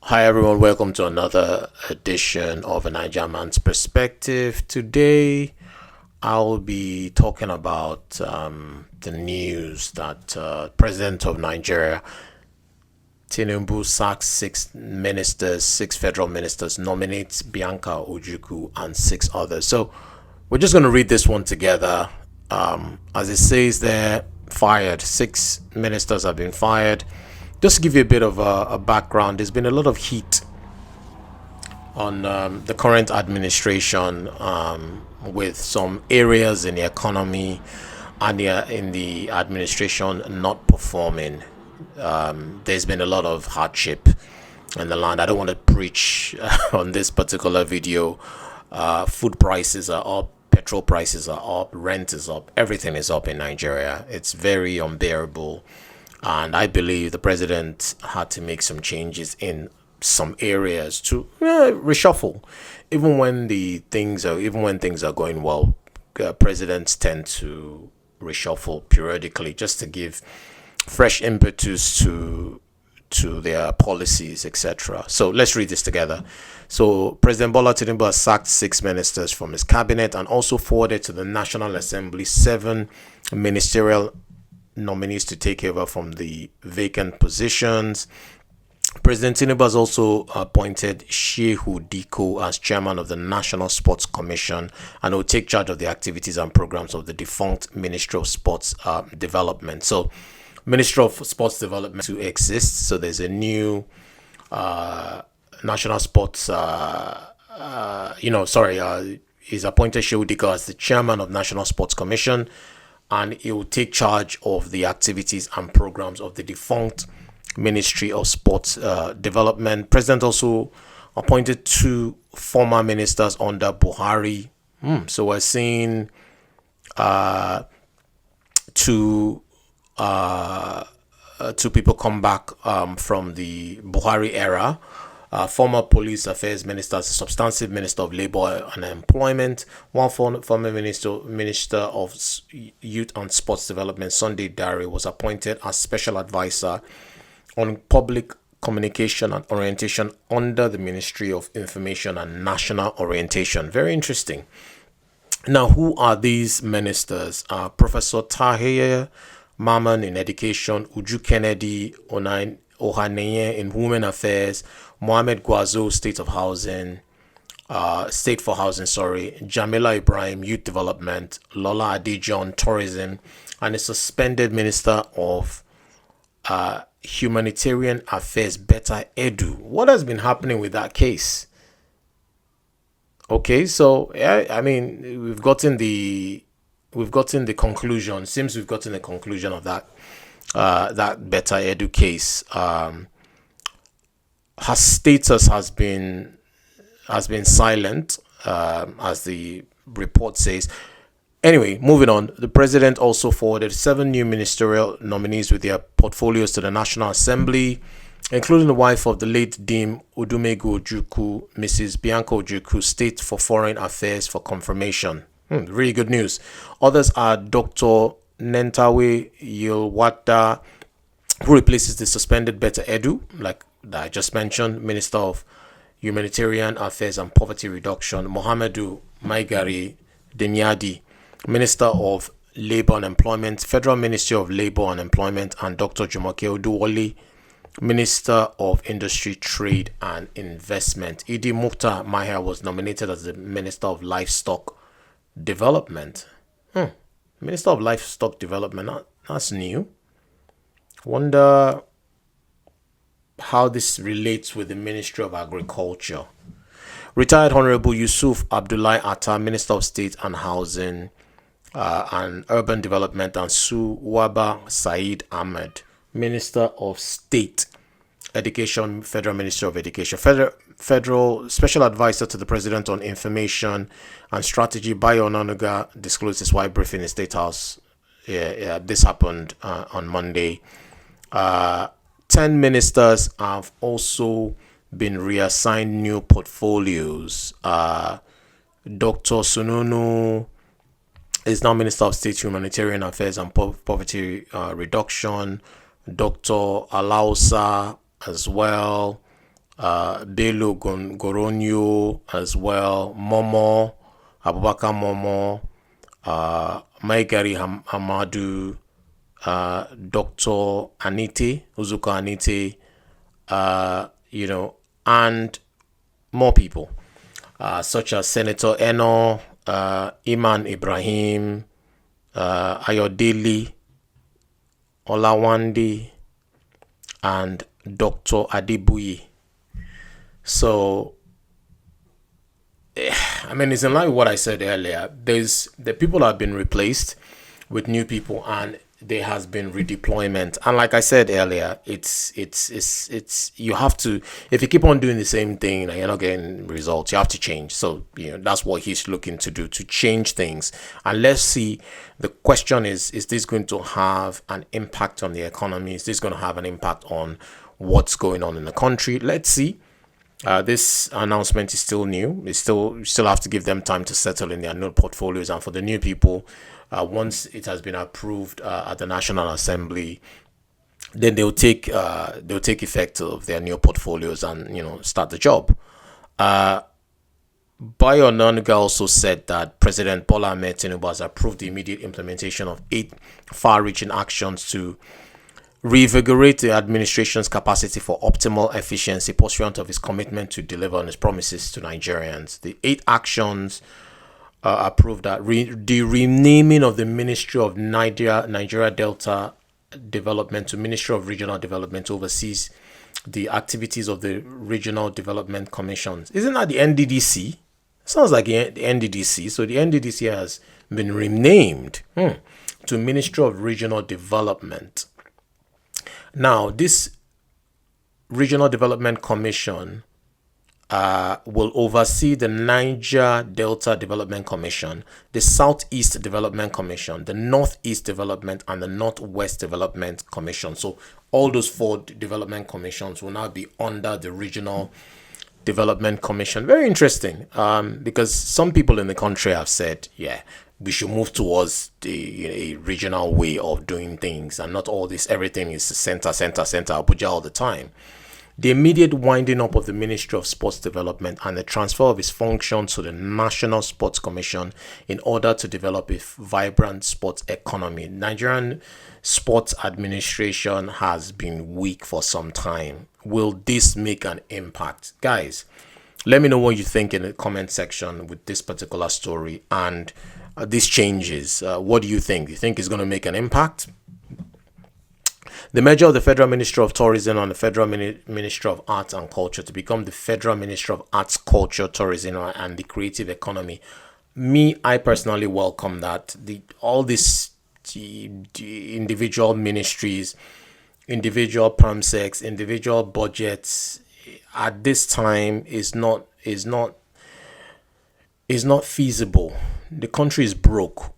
Hi everyone, welcome to another edition of a Niger Man's Perspective. Today I'll be talking about the news that President of Nigeria Tinubu sacks six federal ministers, nominates Bianca Ojukwu and six others. So we're just going to read this one together. As it says there, fired. Six ministers have been fired. Just to give you a bit of a background, there's been a lot of heat on the current administration with some areas in the economy and in the administration not performing. There's been a lot of hardship in the land. I don't want to preach on this particular video. Food prices are up, petrol prices are up, rent is up, everything is up in Nigeria. It's very unbearable. And I believe the president had to make some changes in some areas to reshuffle. Even when things are going well, presidents tend to reshuffle periodically just to give fresh impetus to their policies, etc. So let's read this together. So President Bola Tinubu has sacked six ministers from his cabinet and also forwarded to the National Assembly seven ministerial nominees to take over from the vacant positions. President Tinubu has also appointed Shehu Dikko as chairman of the National Sports Commission and will take charge of the activities and programs of the defunct Ministry of Sports Development. So, Ministry of Sports Development to exist. So there's a new National Sports. He's appointed Shehu Dikko as the chairman of National Sports Commission, and he will take charge of the activities and programs of the defunct Ministry of Sports Development. President also appointed two former ministers under Buhari. So we're seeing two people come back from the Buhari era. Former Police Affairs Minister, substantive Minister of Labour and Employment, one former Minister of Youth and Sports Development, Sunday Dare, was appointed as Special Advisor on Public Communication and Orientation under the Ministry of Information and National Orientation. Very interesting. Now, who are these ministers? Professor Tahir Mamman in Education, Uju Kennedy Ohanenye in Women Affairs, Mohammad Gwarzo, State for Housing, Jamila Ibrahim, Youth Development, Lola Ade-John, Tourism, and the suspended Minister of Humanitarian Affairs, Betta Edu. What has been happening with that case? Okay, so I mean, we've gotten the conclusion. Seems we've gotten the conclusion of that Betta Edu case. Her status has been silent, as the report says. Anyway, moving on. The president also forwarded seven new ministerial nominees with their portfolios to the National Assembly, including the wife of the late Dean Odumegu Ojukwu, Mrs. Bianca Ojukwu, State for Foreign Affairs, for confirmation. Really good news. Others are Dr. Nentawe Yilwada, who replaces the suspended Betta Edu, like that I just mentioned, Minister of Humanitarian Affairs and Poverty Reduction, Muhammadu Maigari Denyadi, Minister of Labour and Employment, Federal Ministry of Labour and Employment, and Dr. Jumoke Oduwole, Minister of Industry, Trade and Investment. Idi Mukhtar Mahia was nominated as the Minister of Livestock Development. Minister of Livestock Development, that's new. Wonder how this relates with the Ministry of Agriculture. Retired Honorable Yusuf Abdullahi Atta, Minister of State and Housing and Urban Development, and Suwaba Said Ahmed, Minister of State, Education, Federal Ministry of Education. Federal Special Advisor to the President on Information and Strategy, Bayo Onanuga, disclosed his White briefing in the State House. This happened on Monday. 10 ministers have also been reassigned new portfolios. Dr. Sununu is now Minister of State, Humanitarian Affairs and Poverty Reduction. Dr. Alausa as well. Bello Goronyo as well, Momo, Abubakar Momo, Maigari Hamadu, Dr. Anite, Uzuka Anite, and more people, such as Senator Eno, Iman Ibrahim, Ayodele, Olawande, and Dr. Adebuyi. So, it's in line with what I said earlier. The people have been replaced with new people, and there has been redeployment. And like I said earlier, it's you have to, if you keep on doing the same thing and you're not getting results, you have to change. So that's what he's looking to do, to change things. And let's see. The question is this going to have an impact on the economy? Is this going to have an impact on what's going on in the country? Let's see. This announcement is still new. You still have to give them time to settle in their new portfolios. And for the new people, once it has been approved at the National Assembly, then they'll take effect of their new portfolios and start the job. Bayo Onanuga also said that President Bola Tinubu has approved the immediate implementation of 8 far-reaching actions to reinvigorate the administration's capacity for optimal efficiency pursuant of his commitment to deliver on his promises to Nigerians. The 8 actions approved that the renaming of the Ministry of Nigeria Delta Development to Ministry of Regional Development oversees the activities of the Regional Development Commissions. Isn't that the NDDC? Sounds like the NDDC. So the NDDC has been renamed to Ministry of Regional Development. Now, this Regional Development Commission will oversee the Niger Delta Development Commission, the Southeast Development Commission, the Northeast Development, and the Northwest Development Commission. So all those 4 development commissions will now be under the Regional Development Commission. Very interesting, because some people in the country have said, we should move towards a regional way of doing things, and not all this, everything is center, Abuja all the time. The immediate winding up of the Ministry of Sports Development and the transfer of its functions to the National Sports Commission in order to develop a vibrant sports economy. Nigerian sports administration has been weak for some time. Will this make an impact? Guys, let me know what you think in the comment section with this particular story and these changes. What do you think? Do you think it's going to make an impact? The merger of the Federal Ministry of Tourism and the Federal Ministry of Arts and Culture to become the Federal Ministry of Arts, Culture, Tourism, and the Creative Economy. I personally welcome that. All these individual ministries, individual PAMSECs, individual budgets at this time is not feasible. The country is broke.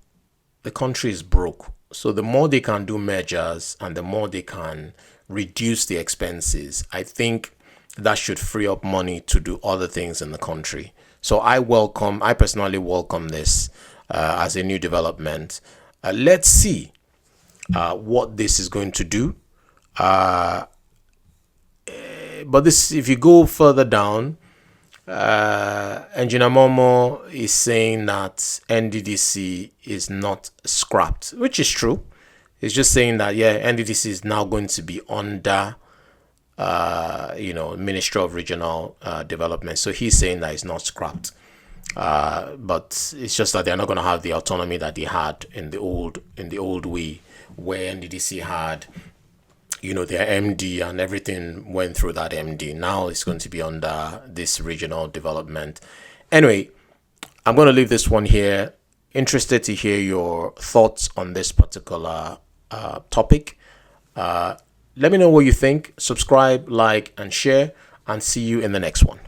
So the more they can do mergers and the more they can reduce the expenses, I think that should free up money to do other things in the country. So I personally welcome this as a new development. Let's see what this is going to do. But this, if you go further down, Engineer Momo is saying that NDDC is not scrapped, which is true. It's just saying that NDDC is now going to be under Ministry of Regional Development. So he's saying that it's not scrapped, but it's just that they're not going to have the autonomy that they had in the old way, where NDDC had their MD and everything went through that MD. Now it's going to be under this regional development. Anyway, I'm going to leave this one here. Interested to hear your thoughts on this particular topic. Let me know what you think. Subscribe, like, and share, and see you in the next one.